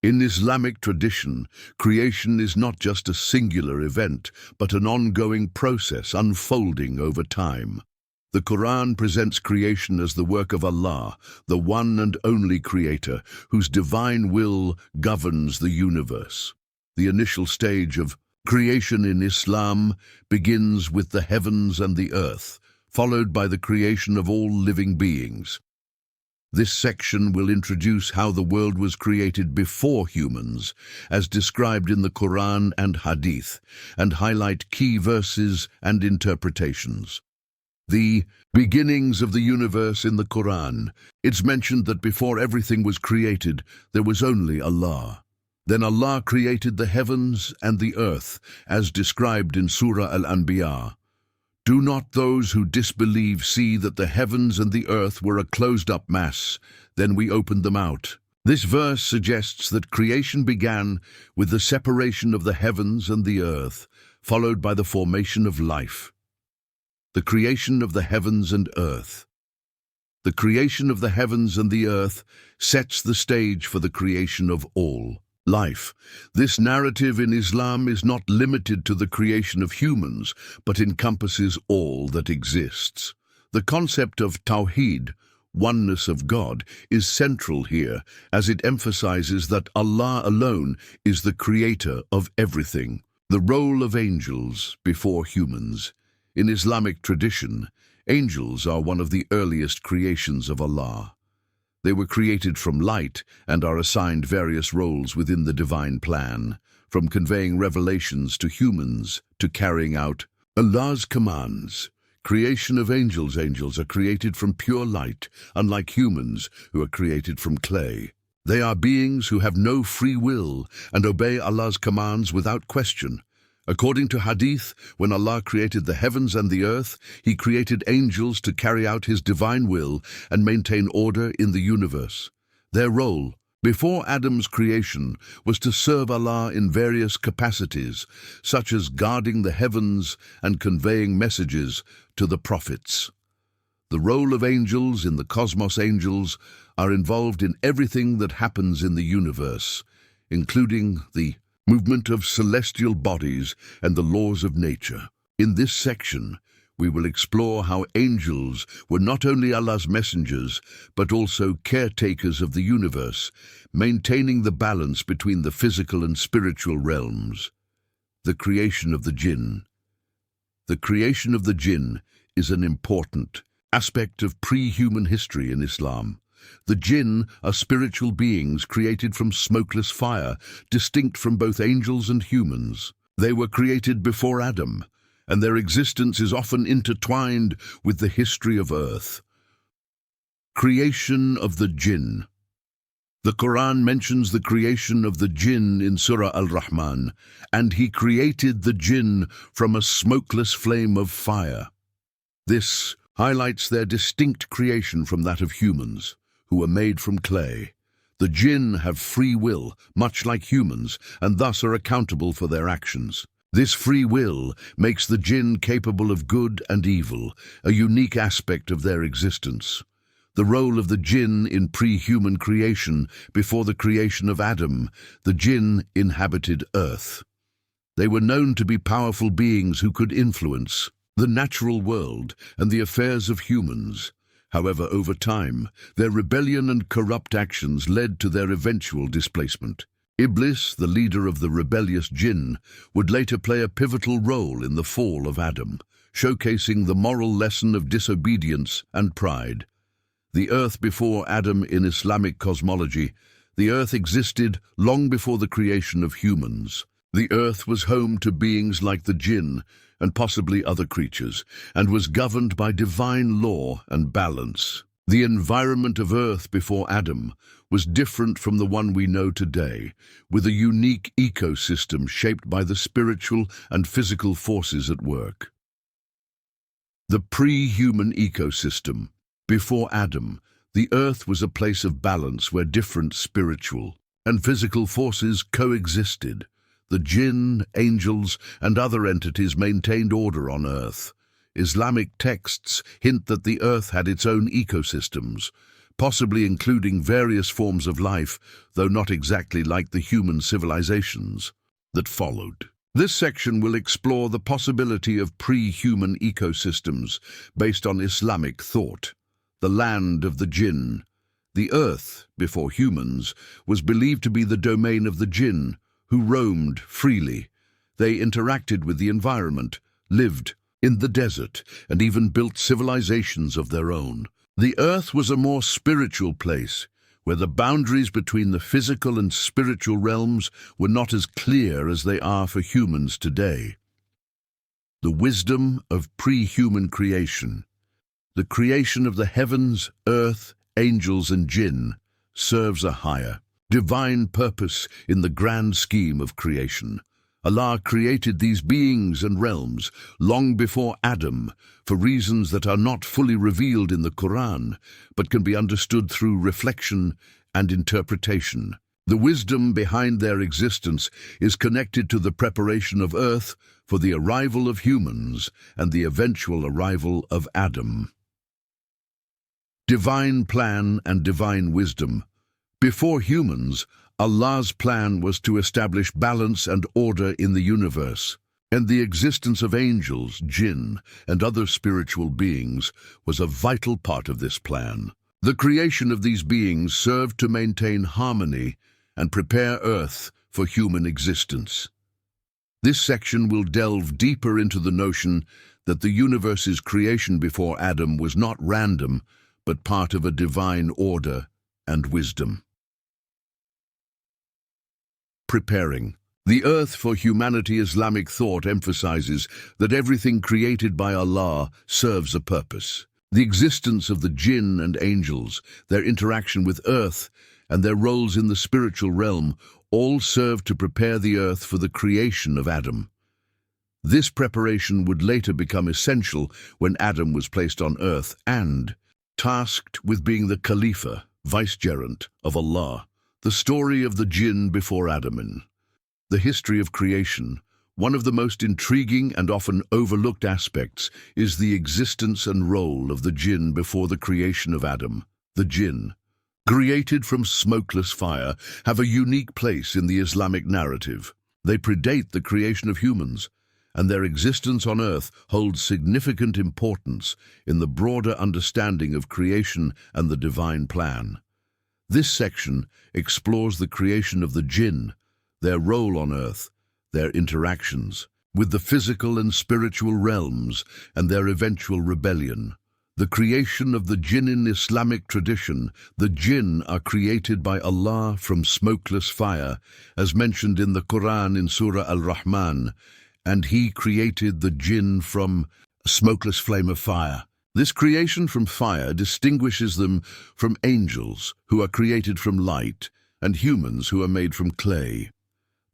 In Islamic tradition, creation is not just a singular event, but an ongoing process unfolding over time. The Quran presents creation as the work of Allah, the one and only creator, whose divine will governs the universe. The initial stage of creation in Islam begins with the heavens and the earth, followed by the creation of all living beings. This section will introduce how the world was created before humans, as described in the Quran and Hadith, and highlight key verses and interpretations. The beginnings of the universe in the Quran. It's mentioned that before everything was created, there was only Allah. Then Allah created the heavens and the earth, as described in Surah Al-Anbiya. Do not those who disbelieve see that the heavens and the earth were a closed-up mass, then we opened them out. This verse suggests that creation began with the separation of the heavens and the earth, followed by the formation of life. The creation of the heavens and earth. The creation of the heavens and the earth sets the stage for the creation of all life. This narrative in Islam is not limited to the creation of humans, but encompasses all that exists. The concept of Tawheed, oneness of God, is central here, as it emphasizes that Allah alone is the creator of everything. The role of angels before humans. In Islamic tradition, angels are one of the earliest creations of Allah. They were created from light and are assigned various roles within the divine plan, from conveying revelations to humans to carrying out Allah's commands. Creation of angels. Angels are created from pure light, unlike humans who are created from clay. They are beings who have no free will and obey Allah's commands without question. According to Hadith, when Allah created the heavens and the earth, He created angels to carry out His divine will and maintain order in the universe. Their role, before Adam's creation, was to serve Allah in various capacities, such as guarding the heavens and conveying messages to the prophets. The role of angels in the cosmos. Angels are involved in everything that happens in the universe, including the movement of celestial bodies and the laws of nature. In this section, we will explore how angels were not only Allah's messengers, but also caretakers of the universe, maintaining the balance between the physical and spiritual realms. The creation of the jinn. The creation of the jinn is an important aspect of pre-human history in Islam. The jinn are spiritual beings created from smokeless fire, distinct from both angels and humans. They were created before Adam, and their existence is often intertwined with the history of earth. Creation of the jinn. The Quran mentions the creation of the jinn in Surah Al-Rahman, and He created the jinn from a smokeless flame of fire. This highlights their distinct creation from that of humans, who are made from clay. The jinn have free will, much like humans, and thus are accountable for their actions. This free will makes the jinn capable of good and evil, a unique aspect of their existence. The role of the jinn in pre-human creation. Before the creation of Adam, the jinn inhabited earth. They were known to be powerful beings who could influence the natural world and the affairs of humans. However, over time, their rebellion and corrupt actions led to their eventual displacement. Iblis, the leader of the rebellious jinn, would later play a pivotal role in the fall of Adam, showcasing the moral lesson of disobedience and pride. The earth before Adam. In Islamic cosmology, the earth existed long before the creation of humans. The earth was home to beings like the jinn, and possibly other creatures, and was governed by divine law and balance. The environment of earth before Adam was different from the one we know today, with a unique ecosystem shaped by the spiritual and physical forces at work. The pre-human ecosystem. Before Adam, the earth was a place of balance where different spiritual and physical forces coexisted. The jinn, angels, and other entities maintained order on earth. Islamic texts hint that the earth had its own ecosystems, possibly including various forms of life, though not exactly like the human civilizations that followed. This section will explore the possibility of pre-human ecosystems based on Islamic thought. The land of the jinn. The earth, before humans, was believed to be the domain of the jinn, who roamed freely. They interacted with the environment, lived in the desert, and even built civilizations of their own. The earth was a more spiritual place, where the boundaries between the physical and spiritual realms were not as clear as they are for humans today. The wisdom of pre-human creation. The creation of the heavens, earth, angels and jinn serves a higher, divine purpose in the grand scheme of creation. Allah created these beings and realms long before Adam for reasons that are not fully revealed in the Quran, but can be understood through reflection and interpretation. The wisdom behind their existence is connected to the preparation of earth for the arrival of humans and the eventual arrival of Adam. Divine plan and divine wisdom. Before humans, Allah's plan was to establish balance and order in the universe, and the existence of angels, jinn, and other spiritual beings was a vital part of this plan. The creation of these beings served to maintain harmony and prepare Earth for human existence. This section will delve deeper into the notion that the universe's creation before Adam was not random, but part of a divine order and wisdom. Preparing. The earth for humanity. Islamic thought emphasizes that everything created by Allah serves a purpose. The existence of the jinn and angels, their interaction with earth, and their roles in the spiritual realm all serve to prepare the earth for the creation of Adam. This preparation would later become essential when Adam was placed on earth and tasked with being the Khalifa, vicegerent of Allah. The story of the jinn before Adam. The history of creation. One of the most intriguing and often overlooked aspects is the existence and role of the jinn before the creation of Adam. The jinn, created from smokeless fire, have a unique place in the Islamic narrative. They predate the creation of humans, and their existence on earth holds significant importance in the broader understanding of creation and the divine plan. This section explores the creation of the jinn, their role on earth, their interactions with the physical and spiritual realms, and their eventual rebellion. The creation of the jinn. In Islamic tradition, the jinn are created by Allah from smokeless fire, as mentioned in the Quran in Surah Al-Rahman, and He created the jinn from a smokeless flame of fire. This creation from fire distinguishes them from angels, who are created from light, and humans, who are made from clay.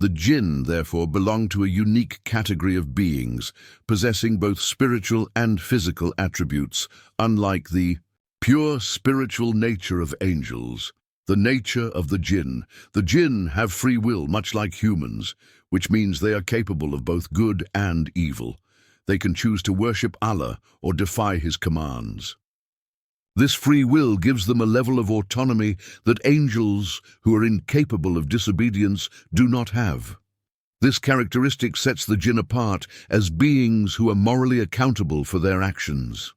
The jinn, therefore, belong to a unique category of beings, possessing both spiritual and physical attributes, unlike the pure spiritual nature of angels. The nature of the jinn. The jinn have free will, much like humans, which means they are capable of both good and evil. They can choose to worship Allah or defy His commands. This free will gives them a level of autonomy that angels, who are incapable of disobedience, do not have. This characteristic sets the jinn apart as beings who are morally accountable for their actions.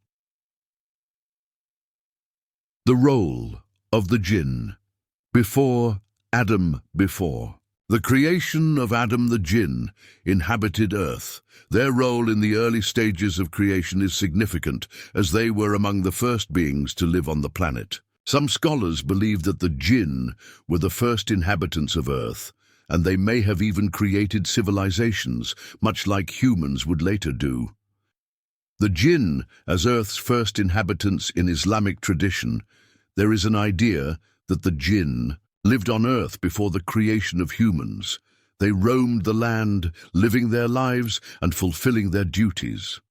The role of the jinn. Before Adam. The creation of Adam. The jinn inhabited earth. Their role in the early stages of creation is significant, as they were among the first beings to live on the planet. Some scholars believe that the jinn were the first inhabitants of earth, and they may have even created civilizations, much like humans would later do. The jinn, as earth's first inhabitants in Islamic tradition, there is an idea that the jinn lived on earth before the creation of humans. They roamed the land, living their lives and fulfilling their duties.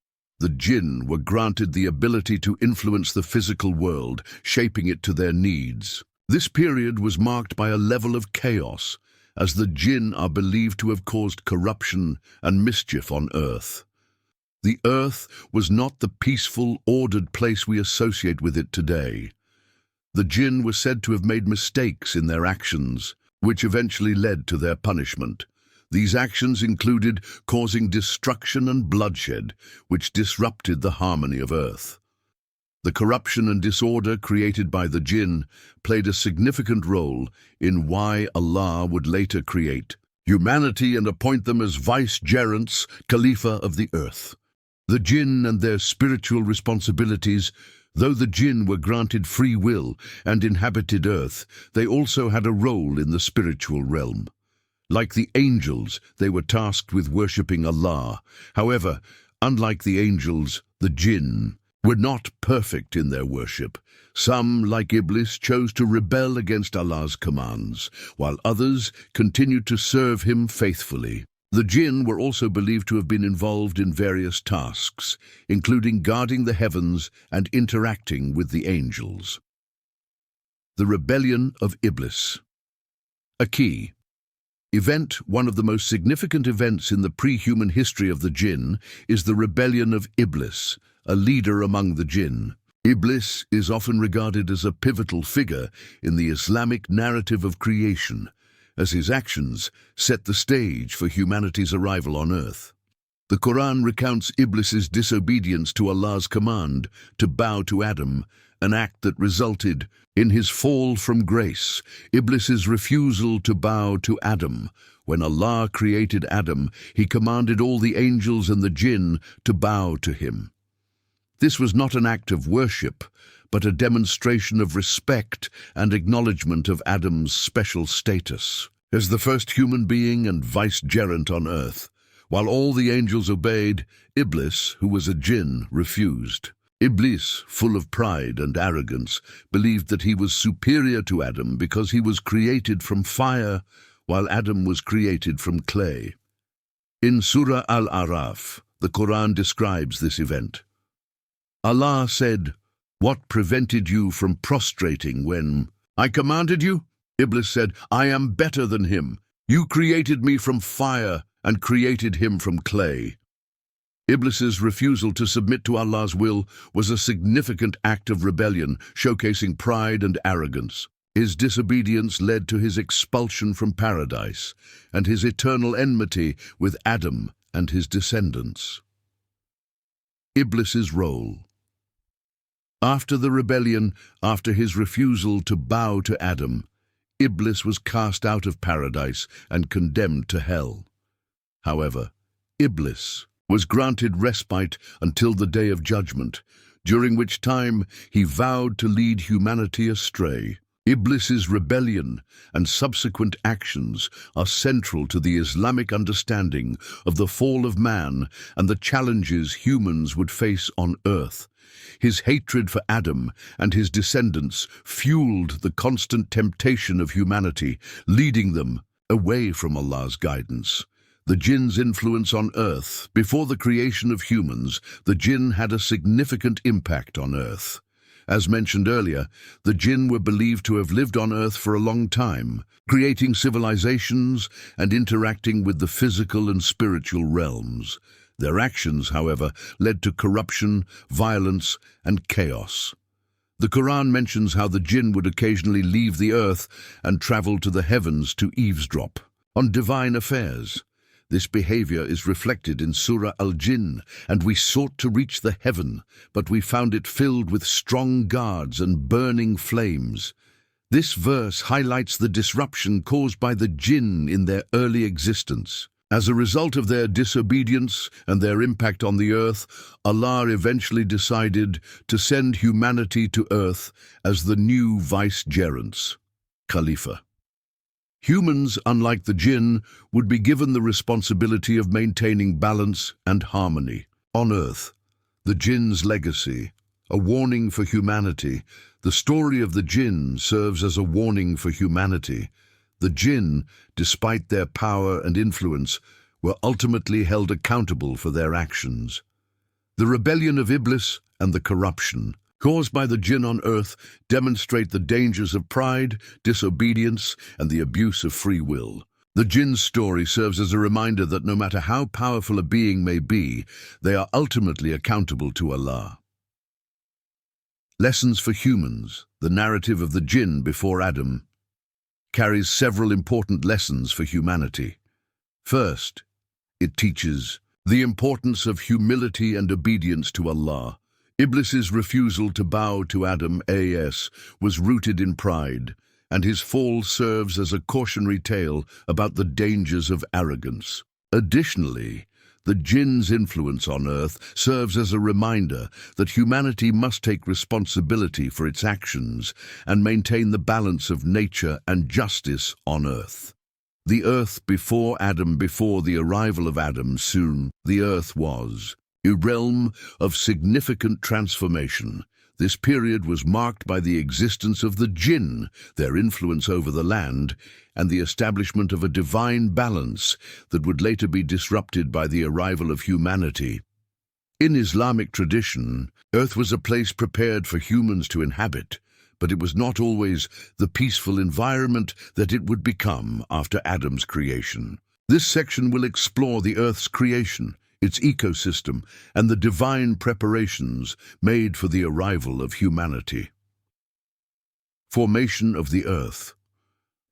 The jinn were granted the ability to influence the physical world, shaping it to their needs. This period was marked by a level of chaos, as the jinn are believed to have caused corruption and mischief on earth. The earth was not the peaceful, ordered place we associate with it today. The jinn were said to have made mistakes in their actions, which eventually led to their punishment. These actions included causing destruction and bloodshed, which disrupted the harmony of earth. The corruption and disorder created by the jinn played a significant role in why Allah would later create humanity and appoint them as vicegerents, Khalifa of the earth. The jinn and their spiritual responsibilities. Though the jinn were granted free will and inhabited earth, they also had a role in the spiritual realm. Like the angels, they were tasked with worshipping Allah. However, unlike the angels, the jinn were not perfect in their worship. Some, like Iblis, chose to rebel against Allah's commands, while others continued to serve him faithfully. The jinn were also believed to have been involved in various tasks, including guarding the heavens and interacting with the angels. The Rebellion of Iblis. A key event, one of the most significant events in the pre-human history of the jinn, is the Rebellion of Iblis, a leader among the jinn. Iblis is often regarded as a pivotal figure in the Islamic narrative of creation, as his actions set the stage for humanity's arrival on earth. The Quran recounts Iblis's disobedience to Allah's command to bow to Adam, an act that resulted in his fall from grace. Iblis's refusal to bow to Adam. When Allah created Adam, he commanded all the angels and the jinn to bow to him. This was not an act of worship, but a demonstration of respect and acknowledgement of Adam's special status as the first human being and vicegerent on earth. While all the angels obeyed, Iblis, who was a jinn, refused. Iblis, full of pride and arrogance, believed that he was superior to Adam because he was created from fire, while Adam was created from clay. In Surah Al-Araf, the Quran describes this event. Allah said, "What prevented you from prostrating when I commanded you?" Iblis said, "I am better than him. You created me from fire and created him from clay." Iblis's refusal to submit to Allah's will was a significant act of rebellion, showcasing pride and arrogance. His disobedience led to his expulsion from paradise and his eternal enmity with Adam and his descendants. Iblis's role. After the rebellion, after his refusal to bow to Adam, Iblis was cast out of paradise and condemned to hell. However, Iblis was granted respite until the day of judgment, during which time he vowed to lead humanity astray. Iblis's rebellion and subsequent actions are central to the Islamic understanding of the fall of man and the challenges humans would face on earth. His hatred for Adam and his descendants fueled the constant temptation of humanity, leading them away from Allah's guidance. The jinn's influence on earth. Before the creation of humans, the jinn had a significant impact on earth. As mentioned earlier, the jinn were believed to have lived on earth for a long time, creating civilizations and interacting with the physical and spiritual realms. Their actions, however, led to corruption, violence, and chaos. The Quran mentions how the jinn would occasionally leave the earth and travel to the heavens to eavesdrop on divine affairs. This behavior is reflected in Surah Al-Jinn, and we sought to reach the heaven, but we found it filled with strong guards and burning flames. This verse highlights the disruption caused by the jinn in their early existence. As a result of their disobedience and their impact on the earth, Allah eventually decided to send humanity to earth as the new vicegerents, Khalifa. Humans, unlike the jinn, would be given the responsibility of maintaining balance and harmony on earth. The jinn's legacy, a warning for humanity. The story of the jinn serves as a warning for humanity. The jinn, despite their power and influence, were ultimately held accountable for their actions. The rebellion of Iblis and the corruption caused by the jinn on earth demonstrate the dangers of pride, disobedience, and the abuse of free will. The jinn's story serves as a reminder that no matter how powerful a being may be, they are ultimately accountable to Allah. Lessons for humans. The the narrative of the jinn before Adam, carries several important lessons for humanity. First, it teaches the importance of humility and obedience to Allah. Iblis's refusal to bow to Adam as was rooted in pride, and his fall serves as a cautionary tale about the dangers of arrogance. Additionally, the jinn's influence on earth serves as a reminder that humanity must take responsibility for its actions and maintain the balance of nature and justice on earth. The earth before Adam, before the arrival of Adam, soon the earth was a realm of significant transformation. This period was marked by the existence of the jinn, their influence over the land, and the establishment of a divine balance that would later be disrupted by the arrival of humanity. In Islamic tradition, Earth was a place prepared for humans to inhabit, but it was not always the peaceful environment that it would become after Adam's creation. This section will explore the Earth's creation, its ecosystem, and the divine preparations made for the arrival of humanity. Formation of the Earth.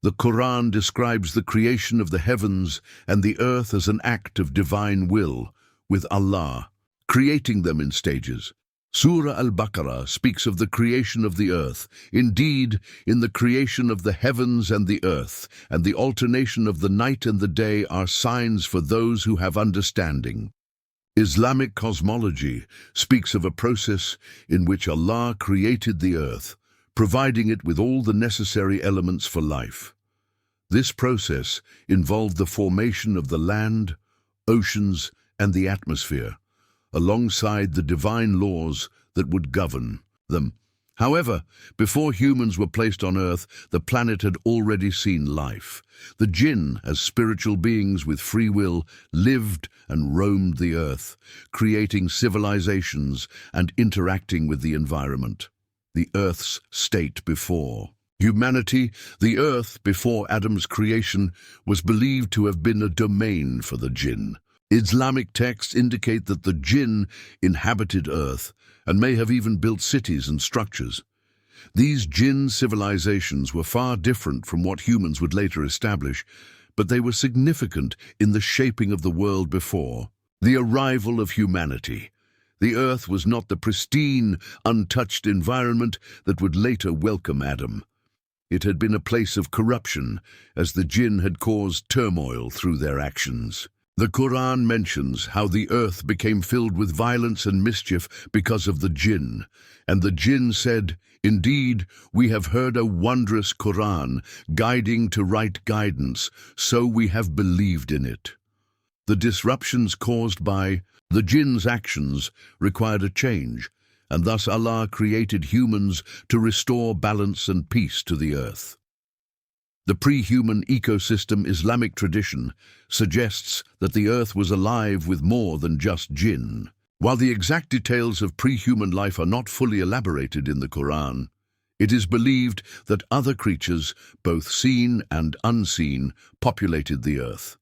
The Quran describes the creation of the heavens and the earth as an act of divine will, with Allah creating them in stages. Surah Al-Baqarah speaks of the creation of the earth. Indeed, in the creation of the heavens and the earth, and the alternation of the night and the day are signs for those who have understanding. Islamic cosmology speaks of a process in which Allah created the earth, providing it with all the necessary elements for life. This process involved the formation of the land, oceans, and the atmosphere, alongside the divine laws that would govern them. However, before humans were placed on Earth, the planet had already seen life. The jinn, as spiritual beings with free will, lived and roamed the Earth, creating civilizations and interacting with the environment. The Earth's state before humanity. The Earth, before Adam's creation, was believed to have been a domain for the jinn. Islamic texts indicate that the jinn inhabited Earth and may have even built cities and structures. These jinn civilizations were far different from what humans would later establish, but they were significant in the shaping of the world before. The arrival of humanity. The Earth was not the pristine, untouched environment that would later welcome Adam. It had been a place of corruption, as the jinn had caused turmoil through their actions. The Quran mentions how the earth became filled with violence and mischief because of the jinn, and the jinn said, "Indeed, we have heard a wondrous Quran, guiding to right guidance, so we have believed in it." The disruptions caused by the jinn's actions required a change, and thus Allah created humans to restore balance and peace to the earth. The pre-human ecosystem. Islamic tradition suggests that the earth was alive with more than just jinn. While the exact details of pre-human life are not fully elaborated in the Quran, it is believed that other creatures, both seen and unseen, populated the earth.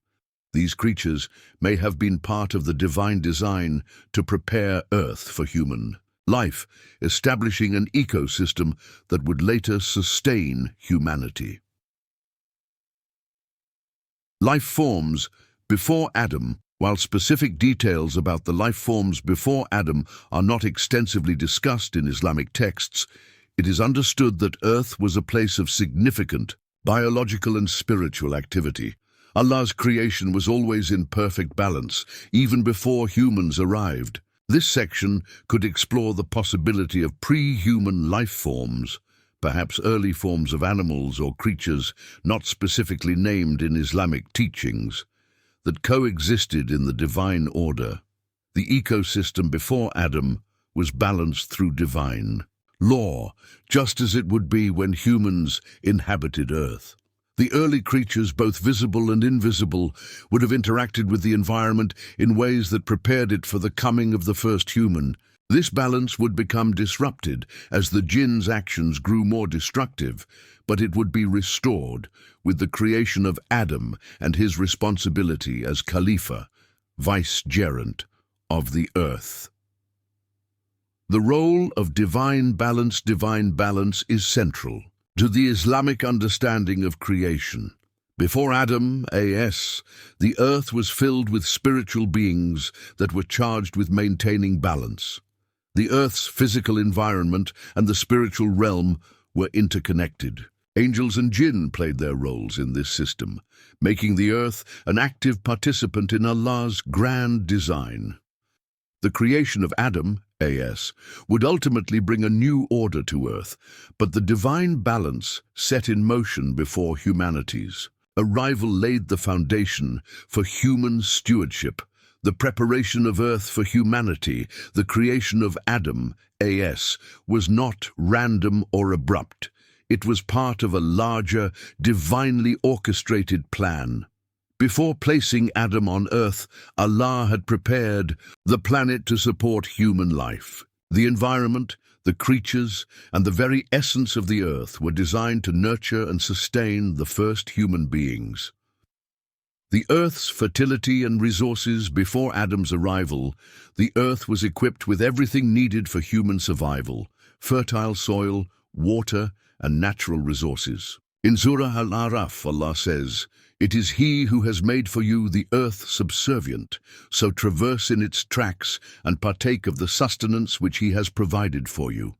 These creatures may have been part of the divine design to prepare earth for human life, establishing an ecosystem that would later sustain humanity. Life forms before Adam. While specific details about the life forms before Adam are not extensively discussed in Islamic texts, it is understood that Earth was a place of significant biological and spiritual activity. Allah's creation was always in perfect balance, even before humans arrived. This section could explore the possibility of pre-human life forms, perhaps early forms of animals or creatures not specifically named in Islamic teachings, that coexisted in the divine order. The ecosystem before Adam was balanced through divine law, just as it would be when humans inhabited Earth. The early creatures, both visible and invisible, would have interacted with the environment in ways that prepared it for the coming of the first human. This balance would become disrupted as the jinn's actions grew more destructive, but it would be restored with the creation of Adam and his responsibility as Khalifa, vicegerent of the earth. The role of divine balance is central to the Islamic understanding of creation. Before Adam, the earth was filled with spiritual beings that were charged with maintaining balance. The earth's physical environment and the spiritual realm were interconnected. Angels and jinn played their roles in this system, making the earth an active participant in Allah's grand design. The creation of Adam, would ultimately bring a new order to earth, but the divine balance set in motion before humanity's arrival laid the foundation for human stewardship. The preparation of earth for humanity, the creation of Adam, was not random or abrupt. It was part of a larger, divinely orchestrated plan. Before placing Adam on earth, Allah had prepared the planet to support human life. The environment, the creatures, and the very essence of the earth were designed to nurture and sustain the first human beings. The earth's fertility and resources. Before Adam's arrival, the earth was equipped with everything needed for human survival: fertile soil, water, and natural resources. In Surah Al-Araf, Allah says, "It is He who has made for you the earth subservient, so traverse in its tracks and partake of the sustenance which He has provided for you."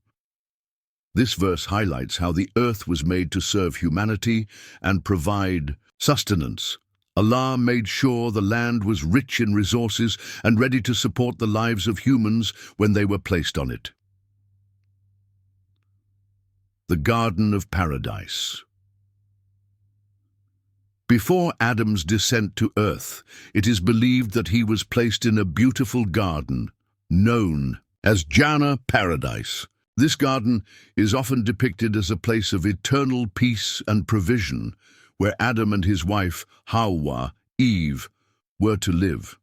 This verse highlights how the earth was made to serve humanity and provide sustenance. Allah made sure the land was rich in resources and ready to support the lives of humans when they were placed on it. The Garden of Paradise. Before Adam's descent to earth, it is believed that he was placed in a beautiful garden, known as Jannah, paradise. This garden is often depicted as a place of eternal peace and provision, where Adam and his wife, Hawa, Eve, were to live.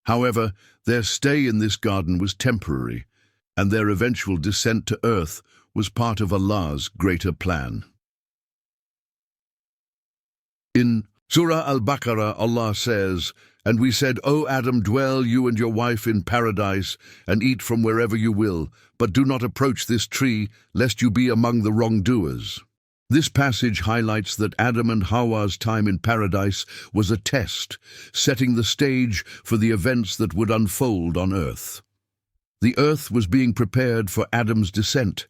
However, their stay in this garden was temporary, and their eventual descent to earth was part of Allah's greater plan. In Surah Al-Baqarah, Allah says, "And we said, O Adam, dwell you and your wife in paradise, and eat from wherever you will, but do not approach this tree, lest you be among the wrongdoers." This passage highlights that Adam and Hawa's time in paradise was a test, setting the stage for the events that would unfold on earth. The earth was being prepared for Adam's descent,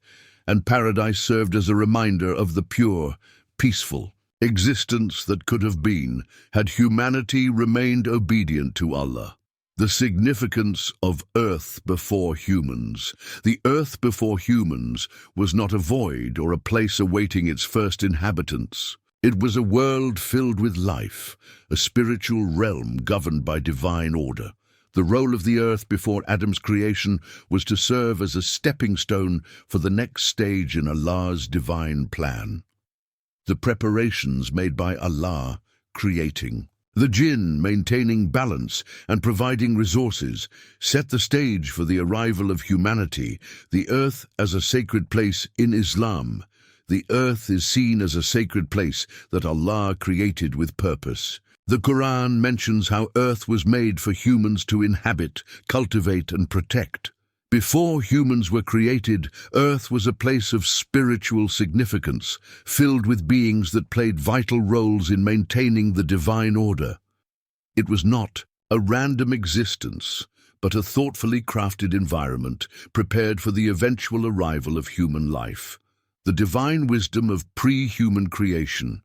and paradise served as a reminder of the pure, peaceful existence that could have been, had humanity remained obedient to Allah. The significance of earth before humans. The earth before humans was not a void or a place awaiting its first inhabitants. It was a world filled with life, a spiritual realm governed by divine order. The role of the earth before Adam's creation was to serve as a stepping stone for the next stage in Allah's divine plan. The preparations made by Allah, creating. The jinn, maintaining balance and providing resources, set the stage for the arrival of humanity. The earth as a sacred place in Islam. The earth is seen as a sacred place that Allah created with purpose. The Quran mentions how earth was made for humans to inhabit, cultivate, and protect. Before humans were created, earth was a place of spiritual significance, filled with beings that played vital roles in maintaining the divine order. It was not a random existence, but a thoughtfully crafted environment prepared for the eventual arrival of human life. The divine wisdom of pre-human creation.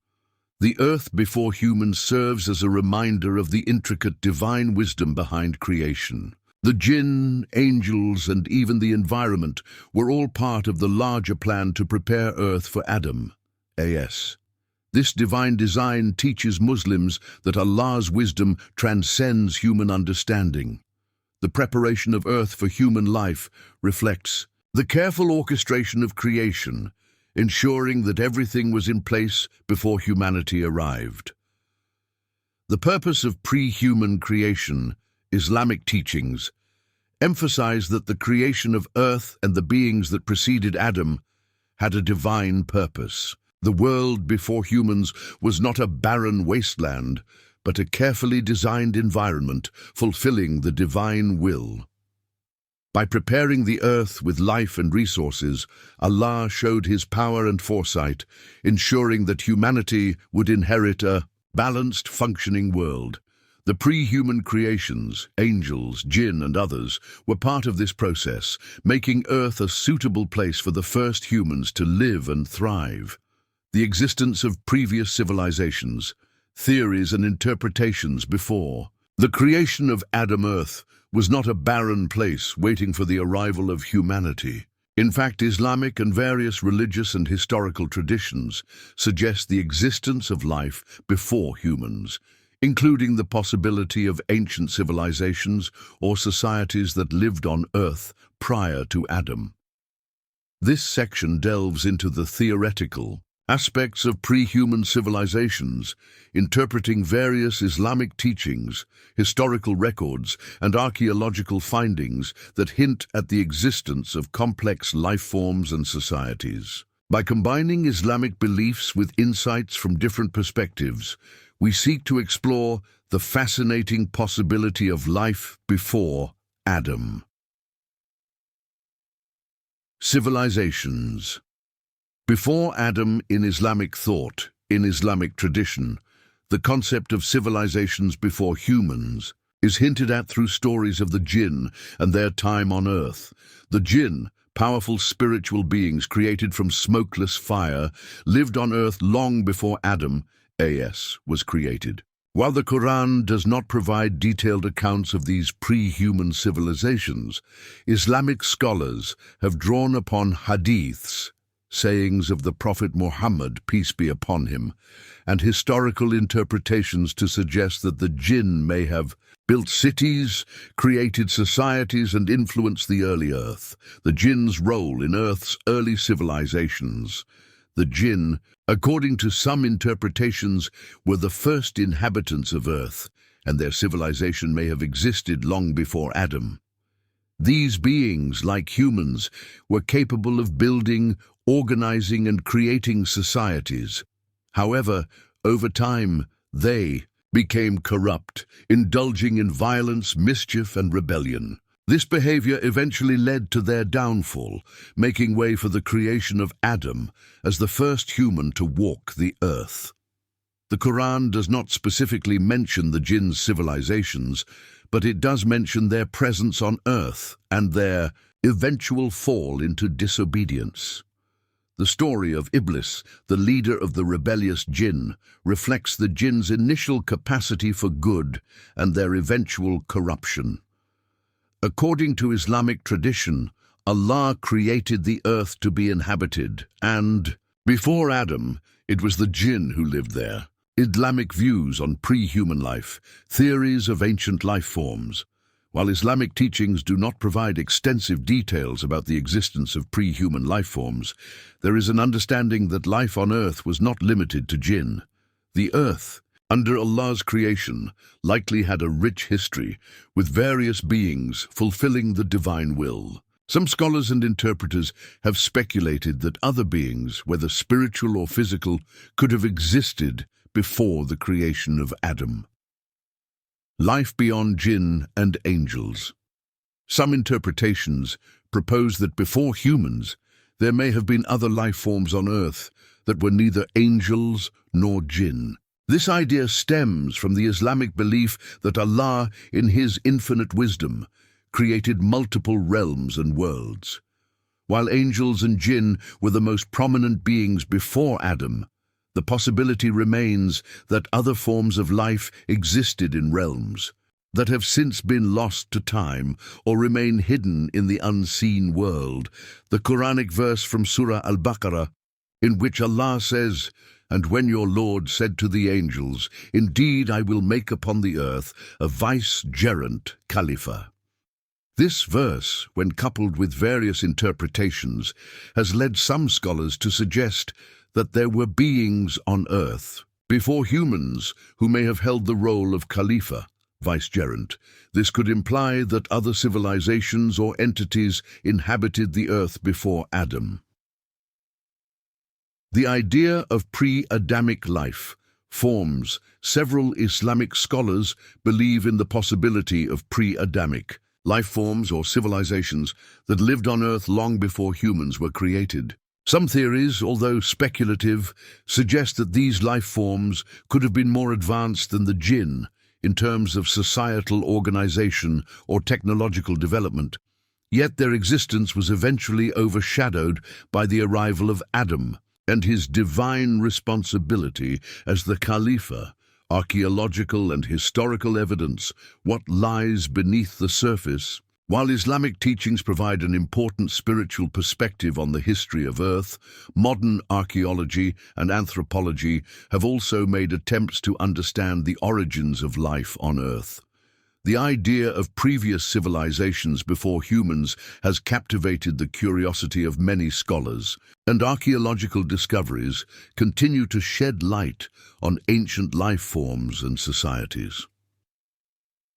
The earth before humans serves as a reminder of the intricate divine wisdom behind creation. The jinn, angels, and even the environment were all part of the larger plan to prepare earth for Adam. This divine design teaches Muslims that Allah's wisdom transcends human understanding. The preparation of earth for human life reflects the careful orchestration of creation, ensuring that everything was in place before humanity arrived. The purpose of pre-human creation, Islamic teachings, emphasize that the creation of earth and the beings that preceded Adam had a divine purpose. The world before humans was not a barren wasteland, but a carefully designed environment fulfilling the divine will. By preparing the earth with life and resources, Allah showed His power and foresight, ensuring that humanity would inherit a balanced, functioning world. The pre-human creations, angels, jinn and others, were part of this process, making Earth a suitable place for the first humans to live and thrive. The existence of previous civilizations, theories and interpretations before. The creation of Adam Earth was not a barren place waiting for the arrival of humanity. In fact, Islamic and various religious and historical traditions suggest the existence of life before humans, including the possibility of ancient civilizations or societies that lived on Earth prior to Adam. This section delves into the theoretical aspects of pre-human civilizations, interpreting various Islamic teachings, historical records, and archaeological findings that hint at the existence of complex life forms and societies. By combining Islamic beliefs with insights from different perspectives, we seek to explore the fascinating possibility of life before Adam. Civilizations. Before Adam in Islamic thought, in Islamic tradition, the concept of civilizations before humans is hinted at through stories of the jinn and their time on earth. The jinn, powerful spiritual beings created from smokeless fire, lived on earth long before Adam, AS, was created. While the Quran does not provide detailed accounts of these pre-human civilizations, Islamic scholars have drawn upon hadiths, sayings of the Prophet Muhammad, peace be upon him, and historical interpretations to suggest that the jinn may have built cities, created societies, and influenced the early earth. The jinn's role in Earth's early civilizations. The jinn, according to some interpretations, were the first inhabitants of Earth, and their civilization may have existed long before Adam. These beings, like humans, were capable of building, organizing, and creating societies. However, over time, they became corrupt, indulging in violence, mischief, and rebellion. This behavior eventually led to their downfall, making way for the creation of Adam as the first human to walk the earth. The Quran does not specifically mention the jinn's civilizations, but it does mention their presence on earth and their eventual fall into disobedience. The story of Iblis, the leader of the rebellious jinn, reflects the jinn's initial capacity for good and their eventual corruption. According to Islamic tradition, Allah created the earth to be inhabited, and, before Adam, it was the jinn who lived there. Islamic views on pre-human life, theories of ancient life forms. While Islamic teachings do not provide extensive details about the existence of pre-human life forms, there is an understanding that life on earth was not limited to jinn. The earth, under Allah's creation, likely had a rich history, with various beings fulfilling the divine will. Some scholars and interpreters have speculated that other beings, whether spiritual or physical, could have existed before the creation of Adam. Life beyond jinn and angels. Some interpretations propose that before humans, there may have been other life forms on earth that were neither angels nor jinn. This idea stems from the Islamic belief that Allah, in His infinite wisdom, created multiple realms and worlds. While angels and jinn were the most prominent beings before Adam, the possibility remains that other forms of life existed in realms that have since been lost to time or remain hidden in the unseen world. The Quranic verse from Surah Al-Baqarah, in which Allah says, "And when your Lord said to the angels, 'Indeed, I will make upon the earth a vicegerent Khalifa.'" This verse, when coupled with various interpretations, has led some scholars to suggest that there were beings on earth before humans who may have held the role of Khalifa, vicegerent. This could imply that other civilizations or entities inhabited the earth before Adam. The idea of pre-Adamic life forms. Several Islamic scholars believe in the possibility of pre-Adamic life forms or civilizations that lived on Earth long before humans were created. Some theories, although speculative, suggest that these life forms could have been more advanced than the jinn in terms of societal organization or technological development. Yet their existence was eventually overshadowed by the arrival of Adam and his divine responsibility as the Khalifa. Archaeological and historical evidence, what lies beneath the surface. While Islamic teachings provide an important spiritual perspective on the history of Earth, modern archaeology and anthropology have also made attempts to understand the origins of life on Earth. The idea of previous civilizations before humans has captivated the curiosity of many scholars, and archaeological discoveries continue to shed light on ancient life forms and societies.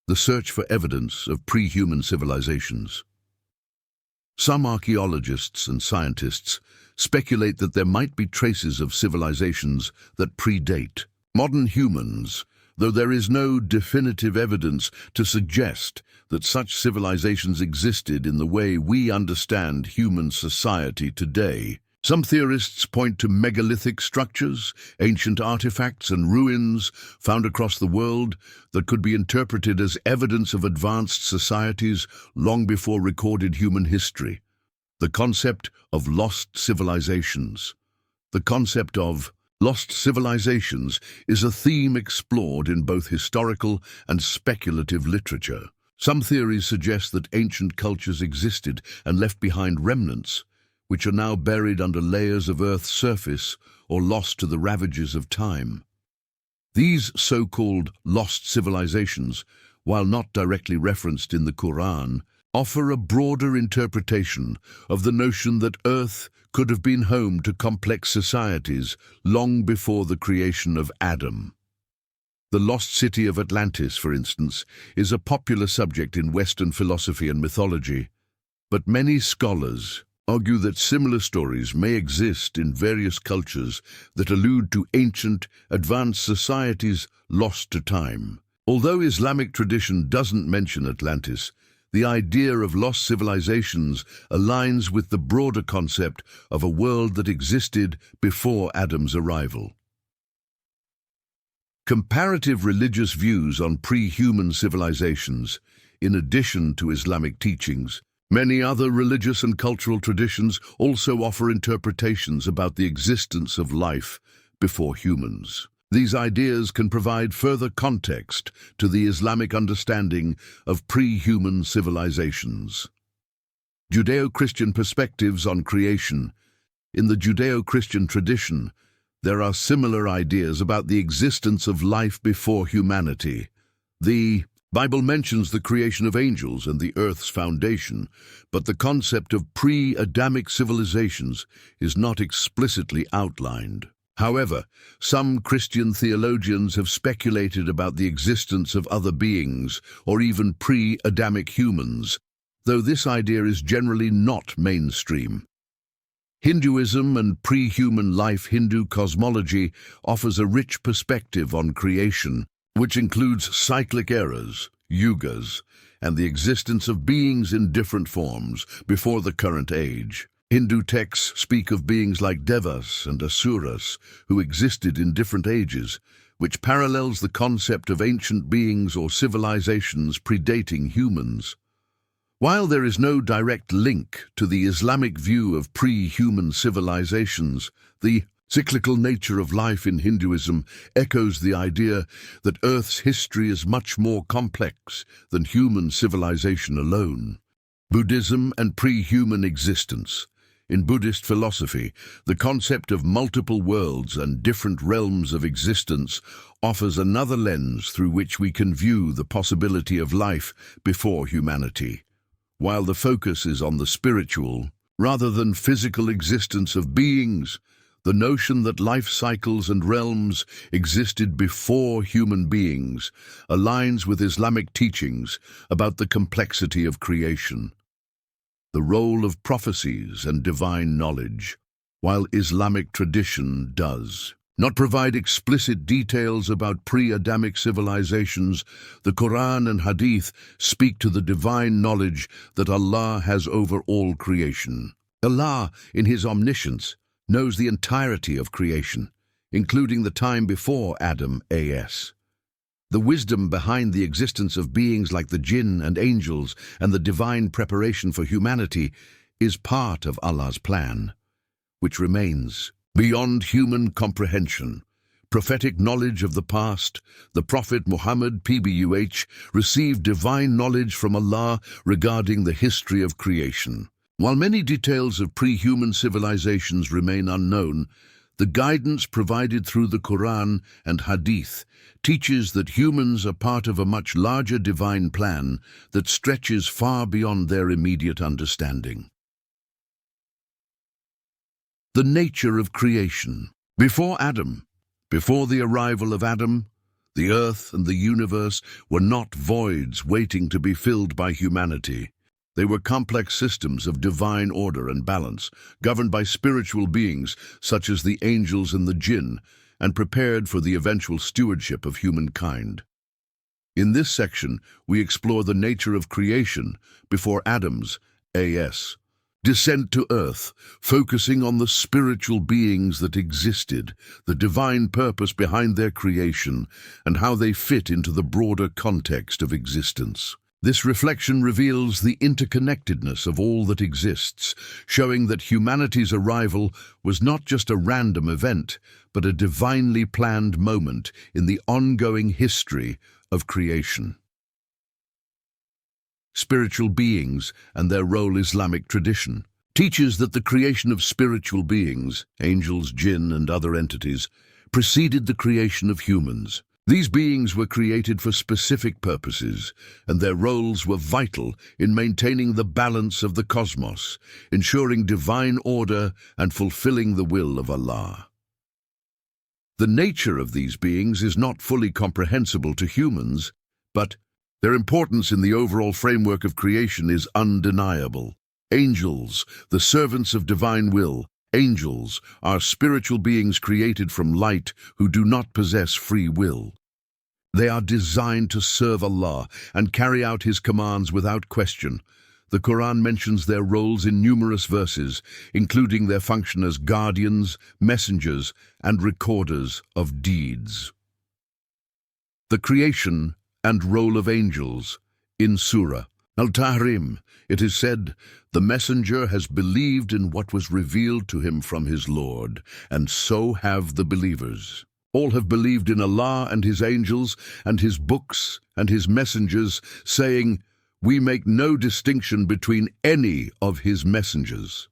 The search for evidence of pre-human civilizations. Some archaeologists and scientists speculate that there might be traces of civilizations that predate modern humans, though there is no definitive evidence to suggest that such civilizations existed in the way we understand human society today. Some theorists point to megalithic structures, ancient artifacts and ruins found across the world that could be interpreted as evidence of advanced societies long before recorded human history. The concept of lost civilizations. The concept of lost civilizations is a theme explored in both historical and speculative literature. Some theories suggest that ancient cultures existed and left behind remnants, which are now buried under layers of Earth's surface or lost to the ravages of time. These so-called lost civilizations, while not directly referenced in the Quran, offer a broader interpretation of the notion that Earth could have been home to complex societies long before the creation of Adam. The lost city of Atlantis, for instance, is a popular subject in Western philosophy and mythology, but many scholars argue that similar stories may exist in various cultures that allude to ancient, advanced societies lost to time. Although Islamic tradition doesn't mention Atlantis, the idea of lost civilizations aligns with the broader concept of a world that existed before Adam's arrival. Comparative religious views on pre-human civilizations. In addition to Islamic teachings, many other religious and cultural traditions also offer interpretations about the existence of life before humans. These ideas can provide further context to the Islamic understanding of pre-human civilizations. Judeo-Christian perspectives on creation. In the Judeo-Christian tradition, there are similar ideas about the existence of life before humanity. The Bible mentions the creation of angels and the earth's foundation, but the concept of pre-Adamic civilizations is not explicitly outlined. However, some Christian theologians have speculated about the existence of other beings, or even pre-Adamic humans, though this idea is generally not mainstream. Hinduism and pre-human life. Hindu cosmology offers a rich perspective on creation, which includes cyclic eras, yugas, and the existence of beings in different forms before the current age. Hindu texts speak of beings like Devas and Asuras who existed in different ages, which parallels the concept of ancient beings or civilizations predating humans. While there is no direct link to the Islamic view of pre-human civilizations, the cyclical nature of life in Hinduism echoes the idea that Earth's history is much more complex than human civilization alone. Buddhism and pre-human existence. In Buddhist philosophy, the concept of multiple worlds and different realms of existence offers another lens through which we can view the possibility of life before humanity. While the focus is on the spiritual, rather than physical existence of beings, the notion that life cycles and realms existed before human beings aligns with Islamic teachings about the complexity of creation. The role of prophecies and divine knowledge. While Islamic tradition does not provide explicit details about pre-Adamic civilizations, the Quran and Hadith speak to the divine knowledge that Allah has over all creation. Allah, in His omniscience, knows the entirety of creation, including the time before Adam as. The wisdom behind the existence of beings like the jinn and angels and the divine preparation for humanity is part of Allah's plan, which remains beyond human comprehension. Prophetic knowledge of the past, the Prophet Muhammad PBUH received divine knowledge from Allah regarding the history of creation. While many details of pre-human civilizations remain unknown, the guidance provided through the Quran and Hadith teaches that humans are part of a much larger divine plan that stretches far beyond their immediate understanding. The nature of creation. Before the arrival of Adam, the earth and the universe were not voids waiting to be filled by humanity. They were complex systems of divine order and balance, governed by spiritual beings such as the angels and the jinn, and prepared for the eventual stewardship of humankind. In this section, we explore the nature of creation before Adam's as. Descent to earth, focusing on the spiritual beings that existed, the divine purpose behind their creation, and how they fit into the broader context of existence. This reflection reveals the interconnectedness of all that exists, showing that humanity's arrival was not just a random event, but a divinely planned moment in the ongoing history of creation. Spiritual beings and their role. Islamic tradition teaches that the creation of spiritual beings, angels, jinn, and other entities, preceded the creation of humans. These beings were created for specific purposes, and their roles were vital in maintaining the balance of the cosmos, ensuring divine order and fulfilling the will of Allah. The nature of these beings is not fully comprehensible to humans, but their importance in the overall framework of creation is undeniable. Angels, the servants of divine will. Angels are spiritual beings created from light who do not possess free will. They are designed to serve Allah and carry out His commands without question. The Quran mentions their roles in numerous verses, including their function as guardians, messengers, and recorders of deeds. The creation and role of angels. In Surah Al-Tahrim, it is said, "The messenger has believed in what was revealed to him from his Lord, and so have the believers. All have believed in Allah and His angels and His books and His messengers, saying, 'We make no distinction between any of His messengers.'"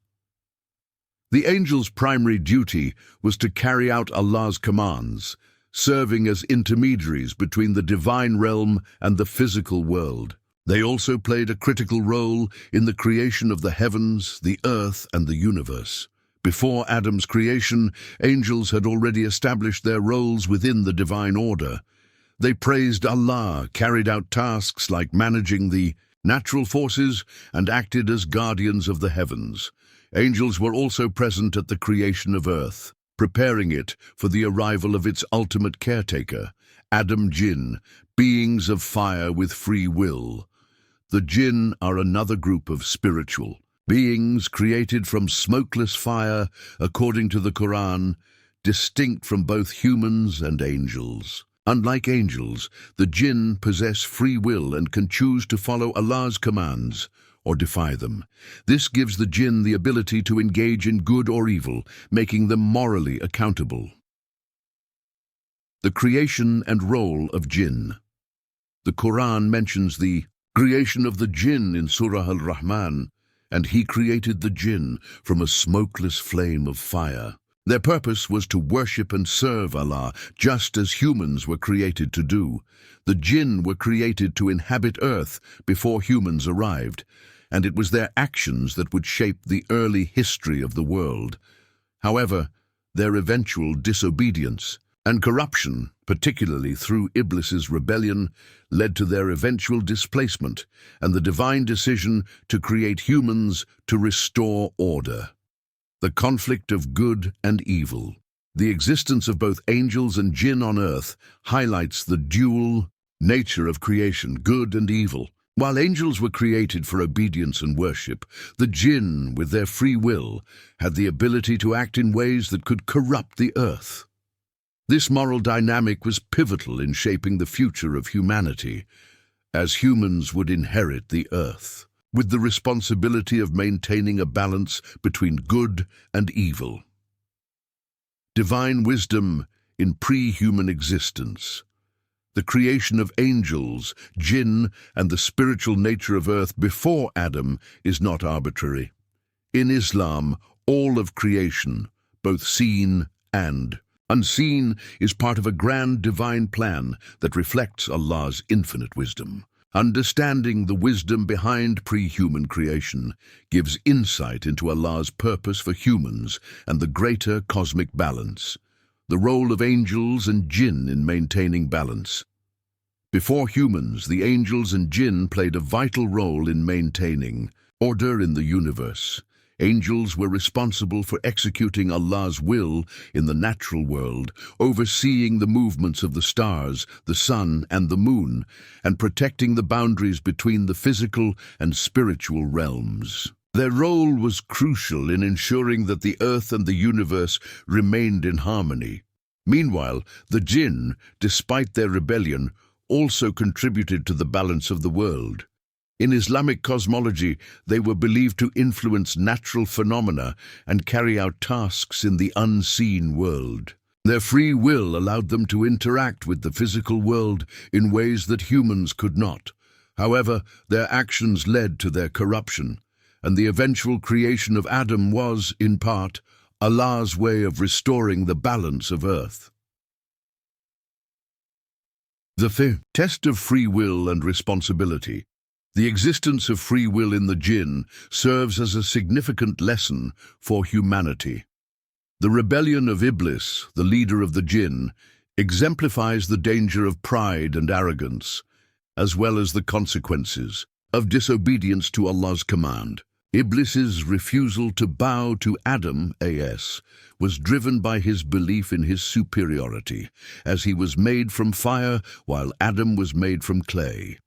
The angels' primary duty was to carry out Allah's commands, serving as intermediaries between the divine realm and the physical world. They also played a critical role in the creation of the heavens, the earth, and the universe. Before Adam's creation, angels had already established their roles within the divine order. They praised Allah, carried out tasks like managing the natural forces, and acted as guardians of the heavens. Angels were also present at the creation of earth, preparing it for the arrival of its ultimate caretaker, Adam Jinn, beings of fire with free will. The jinn are another group of spiritual beings created from smokeless fire, according to the Quran, distinct from both humans and angels. Unlike angels, the jinn possess free will and can choose to follow Allah's commands or defy them. This gives the jinn the ability to engage in good or evil, making them morally accountable. The creation and role of jinn. The Quran mentions the creation of the jinn in Surah Al-Rahman, and He created the jinn from a smokeless flame of fire. Their purpose was to worship and serve Allah, just as humans were created to do. The jinn were created to inhabit earth before humans arrived, and it was their actions that would shape the early history of the world. However, their eventual disobedience and corruption, particularly through Iblis's rebellion, led to their eventual displacement and the divine decision to create humans to restore order. The conflict of good and evil. The existence of both angels and jinn on earth highlights the dual nature of creation, good and evil. While angels were created for obedience and worship, the jinn, with their free will, had the ability to act in ways that could corrupt the earth. This moral dynamic was pivotal in shaping the future of humanity, as humans would inherit the earth, with the responsibility of maintaining a balance between good and evil. Divine wisdom in pre-human existence. The creation of angels, jinn, and the spiritual nature of earth before Adam is not arbitrary. In Islam, all of creation, both seen and unseen, is part of a grand divine plan that reflects Allah's infinite wisdom. Understanding the wisdom behind pre-human creation gives insight into Allah's purpose for humans and the greater cosmic balance. The role of angels and jinn in maintaining balance. Before humans, the angels and jinn played a vital role in maintaining order in the universe. Angels were responsible for executing Allah's will in the natural world, overseeing the movements of the stars, the sun, and the moon, and protecting the boundaries between the physical and spiritual realms. Their role was crucial in ensuring that the earth and the universe remained in harmony. Meanwhile, the jinn, despite their rebellion, also contributed to the balance of the world. In Islamic cosmology, they were believed to influence natural phenomena and carry out tasks in the unseen world. Their free will allowed them to interact with the physical world in ways that humans could not. However, their actions led to their corruption, and the eventual creation of Adam was, in part, Allah's way of restoring the balance of earth. The test of free will and responsibility. The existence of free will in the jinn serves as a significant lesson for humanity. The rebellion of Iblis, the leader of the jinn, exemplifies the danger of pride and arrogance, as well as the consequences of disobedience to Allah's command. Iblis's refusal to bow to Adam, as, was driven by his belief in his superiority, as he was made from fire while Adam was made from clay.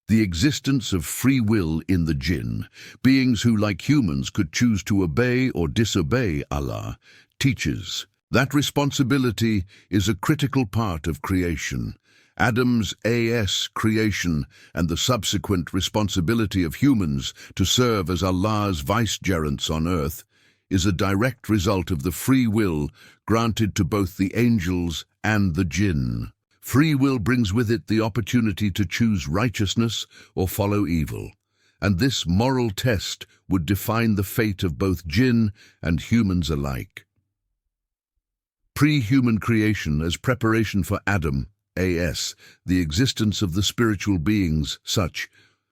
The existence of free will in the jinn, beings who, like humans, could choose to obey or disobey Allah, teaches that responsibility is a critical part of creation. Adam's creation and the subsequent responsibility of humans to serve as Allah's vicegerents on earth is a direct result of the free will granted to both the angels and the jinn. Free will brings with it the opportunity to choose righteousness or follow evil, and this moral test would define the fate of both jinn and humans alike. Pre-human creation as preparation for Adam, the existence of the spiritual beings, such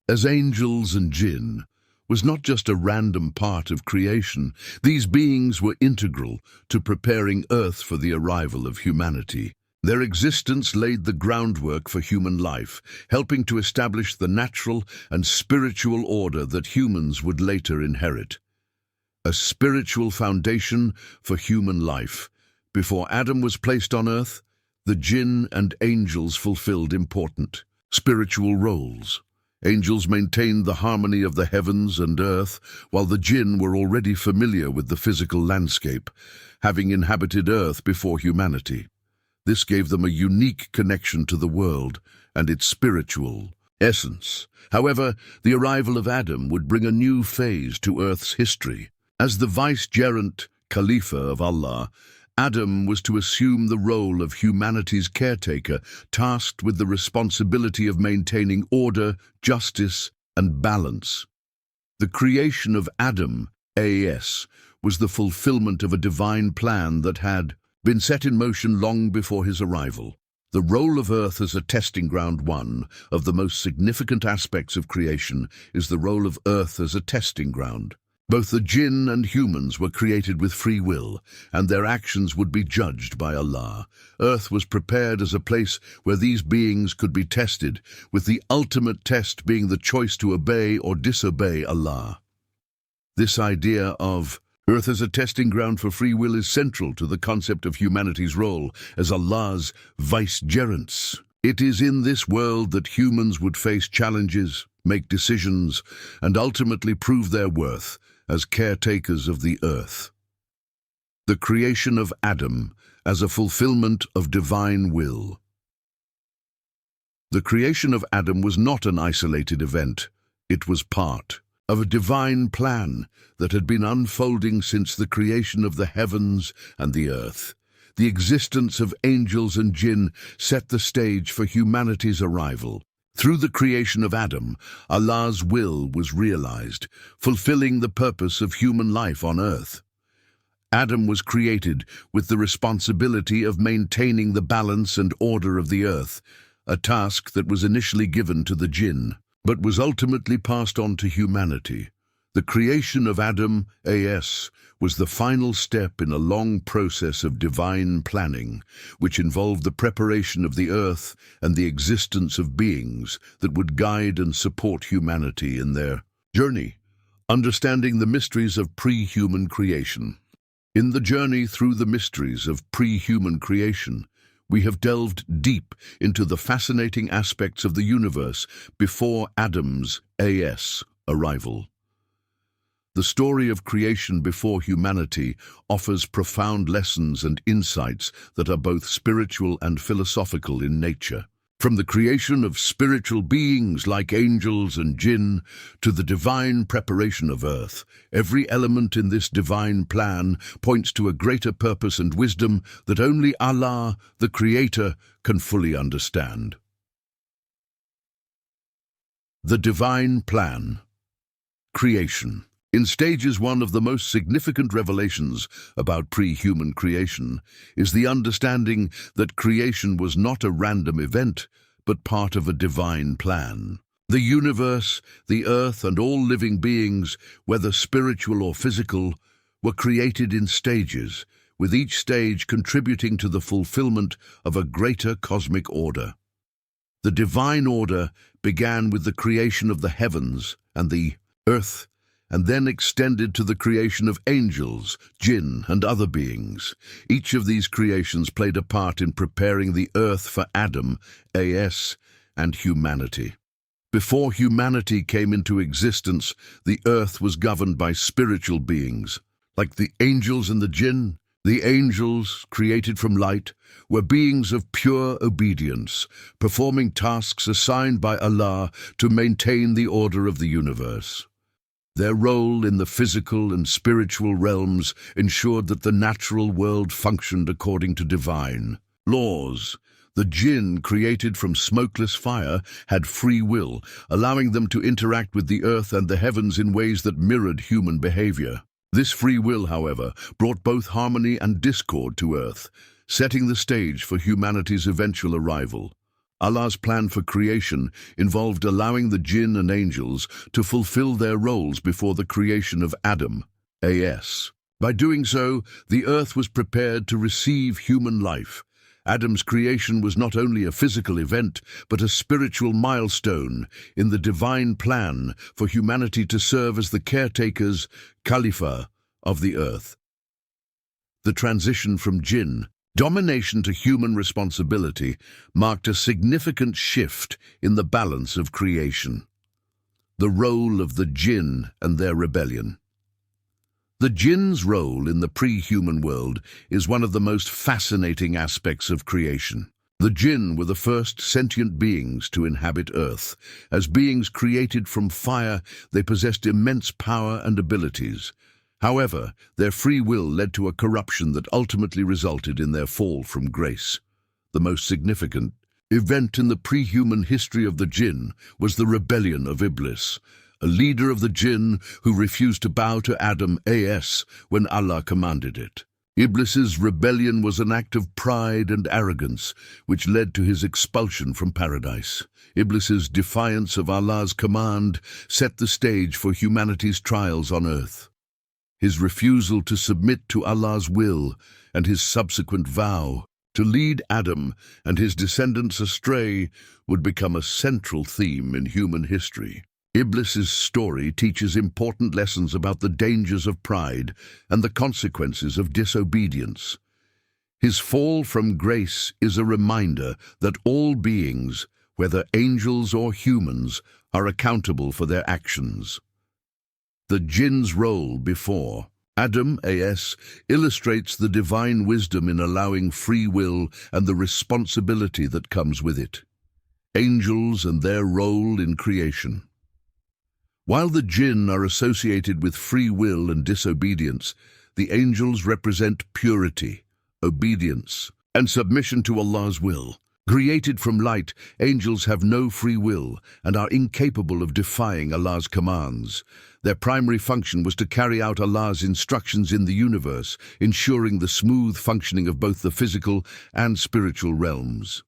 as angels and jinn, was not just a random part of creation. These beings were integral to preparing earth for the arrival of humanity. Their existence laid the groundwork for human life, helping to establish the natural and spiritual order that humans would later inherit. A spiritual foundation for human life. Before Adam was placed on earth, the jinn and angels fulfilled important spiritual roles. Angels maintained the harmony of the heavens and earth, while the jinn were already familiar with the physical landscape, having inhabited earth before humanity. This gave them a unique connection to the world and its spiritual essence. However, the arrival of Adam would bring a new phase to Earth's history. As the vicegerent Khalifa of Allah, Adam was to assume the role of humanity's caretaker, tasked with the responsibility of maintaining order, justice, and balance. The creation of Adam, was the fulfillment of a divine plan that had been set in motion long before his arrival. The role of Earth as a testing ground. One of the most significant aspects of creation is the role of Earth as a testing ground. Both the jinn and humans were created with free will, and their actions would be judged by Allah. Earth was prepared as a place where these beings could be tested, with the ultimate test being the choice to obey or disobey Allah. This idea of Earth as a testing ground for free will is central to the concept of humanity's role as Allah's vicegerents. It is in this world that humans would face challenges, make decisions, and ultimately prove their worth as caretakers of the earth. The creation of Adam as a fulfillment of divine will. The creation of Adam was not an isolated event. It was part of a divine plan that had been unfolding since the creation of the heavens and the earth. The existence of angels and jinn set the stage for humanity's arrival. Through the creation of Adam, Allah's will was realized, fulfilling the purpose of human life on earth. Adam was created with the responsibility of maintaining the balance and order of the earth, a task that was initially given to the jinn, but was ultimately passed on to humanity. The creation of Adam, A.S., was the final step in a long process of divine planning, which involved the preparation of the earth and the existence of beings that would guide and support humanity in their journey, understanding the mysteries of pre-human creation. In the journey through the mysteries of pre-human creation, we have delved deep into the fascinating aspects of the universe before Adam's A.S. arrival. The story of creation before humanity offers profound lessons and insights that are both spiritual and philosophical in nature. From the creation of spiritual beings like angels and jinn to the divine preparation of earth, every element in this divine plan points to a greater purpose and wisdom that only Allah, the Creator, can fully understand. The divine plan. Creation. In stages, one of the most significant revelations about pre-human creation is the understanding that creation was not a random event, but part of a divine plan. The universe, the earth, and all living beings, whether spiritual or physical, were created in stages, with each stage contributing to the fulfillment of a greater cosmic order. The divine order began with the creation of the heavens and the earth, and then extended to the creation of angels, jinn, and other beings. Each of these creations played a part in preparing the earth for Adam, A.S., and humanity. Before humanity came into existence, the earth was governed by spiritual beings. Like the angels and the jinn, the angels, created from light, were beings of pure obedience, performing tasks assigned by Allah to maintain the order of the universe. Their role in the physical and spiritual realms ensured that the natural world functioned according to divine laws. The jinn, created from smokeless fire, had free will, allowing them to interact with the earth and the heavens in ways that mirrored human behavior. This free will, however, brought both harmony and discord to earth, setting the stage for humanity's eventual arrival. Allah's plan for creation involved allowing the jinn and angels to fulfill their roles before the creation of Adam, A.S. By doing so, the earth was prepared to receive human life. Adam's creation was not only a physical event, but a spiritual milestone in the divine plan for humanity to serve as the caretakers, Khalifa, of the earth. The transition from jinn domination to human responsibility marked a significant shift in the balance of creation. The role of the jinn and their rebellion. The jinn's role in the pre-human world is one of the most fascinating aspects of creation. The jinn were the first sentient beings to inhabit Earth. As beings created from fire, they possessed immense power and abilities. However, their free will led to a corruption that ultimately resulted in their fall from grace. The most significant event in the pre-human history of the jinn was the Rebellion of Iblis, a leader of the jinn who refused to bow to Adam, A.S., when Allah commanded it. Iblis's rebellion was an act of pride and arrogance, which led to his expulsion from paradise. Iblis's defiance of Allah's command set the stage for humanity's trials on earth. His refusal to submit to Allah's will and his subsequent vow to lead Adam and his descendants astray would become a central theme in human history. Iblis's story teaches important lessons about the dangers of pride and the consequences of disobedience. His fall from grace is a reminder that all beings, whether angels or humans, are accountable for their actions. The jinn's role before Adam as illustrates the divine wisdom in allowing free will and the responsibility that comes with it. Angels and their role in creation. While the jinn are associated with free will and disobedience, the angels represent purity, obedience, and submission to Allah's will. Created from light, angels have no free will and are incapable of defying Allah's commands. Their primary function was to carry out Allah's instructions in the universe, ensuring the smooth functioning of both the physical and spiritual realms.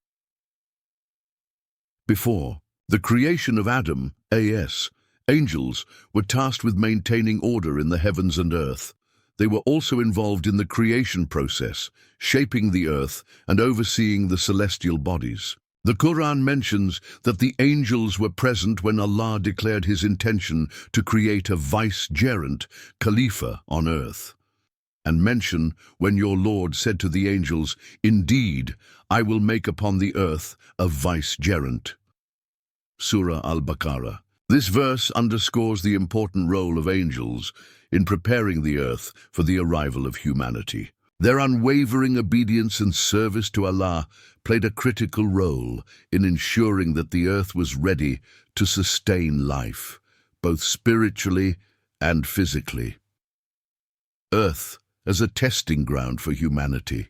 Before the creation of Adam as, angels were tasked with maintaining order in the heavens and earth. They were also involved in the creation process, shaping the earth and overseeing the celestial bodies. The Quran mentions that the angels were present when Allah declared his intention to create a vicegerent, Khalifa, on earth, and mention when your Lord said to the angels, "Indeed, I will make upon the earth a vicegerent." Surah Al-Baqarah. This verse underscores the important role of angels in preparing the earth for the arrival of humanity. Their unwavering obedience and service to Allah played a critical role in ensuring that the earth was ready to sustain life, both spiritually and physically. Earth as a testing ground for humanity.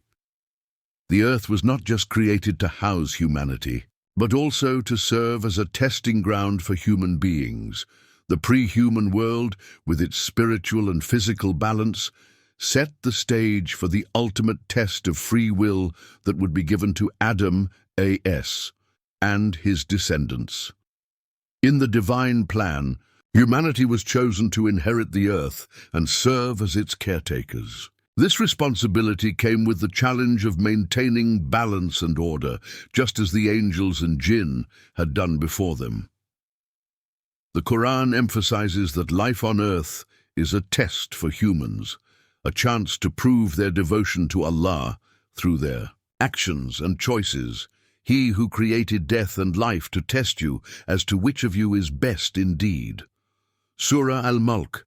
The earth was not just created to house humanity, but also to serve as a testing ground for human beings. The pre-human world, with its spiritual and physical balance, set the stage for the ultimate test of free will that would be given to Adam as and his descendants. In the divine plan, humanity was chosen to inherit the earth and serve as its caretakers. This responsibility came with the challenge of maintaining balance and order, just as the angels and jinn had done before them. The Quran emphasizes that life on earth is a test for humans, a chance to prove their devotion to Allah through their actions and choices. He who created death and life to test you as to which of you is best indeed. Surah Al-Mulk.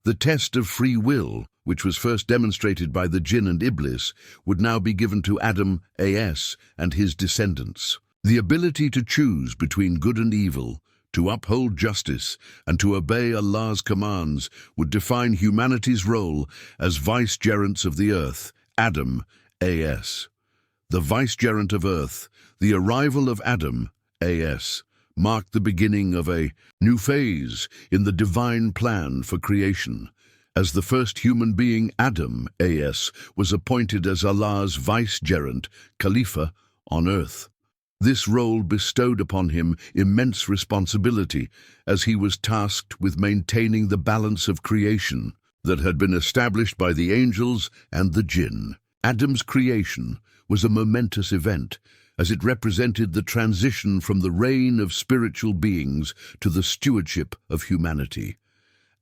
The test of free will, which was first demonstrated by the jinn and Iblis, would now be given to Adam as and his descendants. The ability to choose between good and evil, to uphold justice, and to obey Allah's commands would define humanity's role as vicegerents of the earth, Adam as. The vicegerent of earth, the arrival of Adam as, marked the beginning of a new phase in the divine plan for creation. As the first human being, Adam as was appointed as Allah's vicegerent, Khalifa, on earth. This role bestowed upon him immense responsibility, as he was tasked with maintaining the balance of creation that had been established by the angels and the jinn. Adam's creation was a momentous event, as it represented the transition from the reign of spiritual beings to the stewardship of humanity.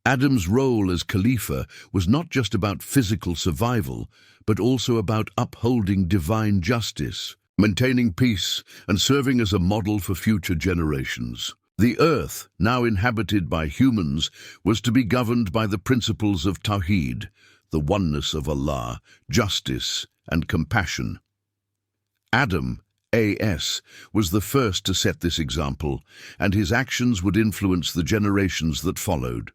Adam's role as Khalifa was not just about physical survival, but also about upholding divine justice, maintaining peace, and serving as a model for future generations. The earth, now inhabited by humans, was to be governed by the principles of Tawheed, the oneness of Allah, justice, and compassion. Adam as was the first to set this example, and his actions would influence the generations that followed.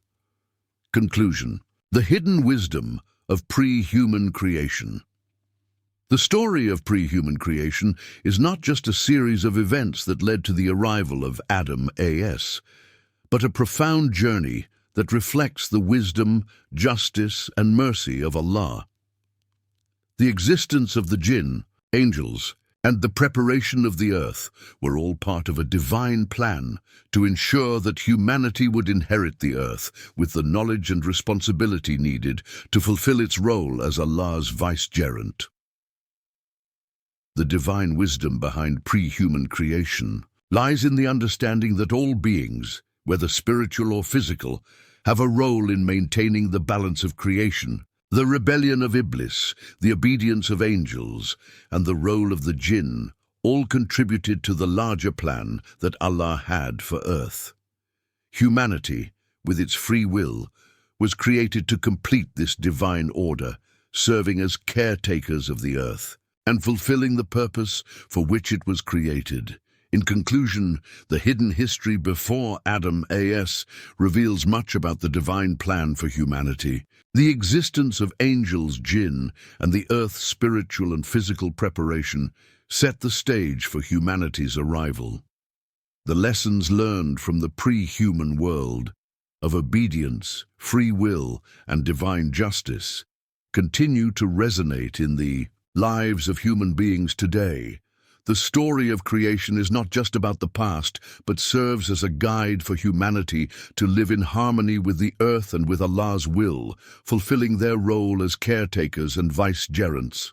Conclusion. The hidden wisdom of pre-human creation. The story of pre-human creation is not just a series of events that led to the arrival of Adam as, but a profound journey that reflects the wisdom, justice, and mercy of Allah. The existence of the jinn, angels, and the preparation of the earth were all part of a divine plan to ensure that humanity would inherit the earth with the knowledge and responsibility needed to fulfill its role as Allah's vicegerent. The divine wisdom behind pre-human creation lies in the understanding that all beings, whether spiritual or physical, have a role in maintaining the balance of creation. The rebellion of Iblis, the obedience of angels, and the role of the jinn all contributed to the larger plan that Allah had for Earth. Humanity, with its free will, was created to complete this divine order, serving as caretakers of the earth and fulfilling the purpose for which it was created. In conclusion, the hidden history before Adam as reveals much about the divine plan for humanity. The existence of angels, jinn, and the earth's spiritual and physical preparation set the stage for humanity's arrival. The lessons learned from the pre-human world of obedience, free will, and divine justice continue to resonate in the lives of human beings today. The story of creation is not just about the past, but serves as a guide for humanity to live in harmony with the earth and with Allah's will, fulfilling their role as caretakers and vicegerents.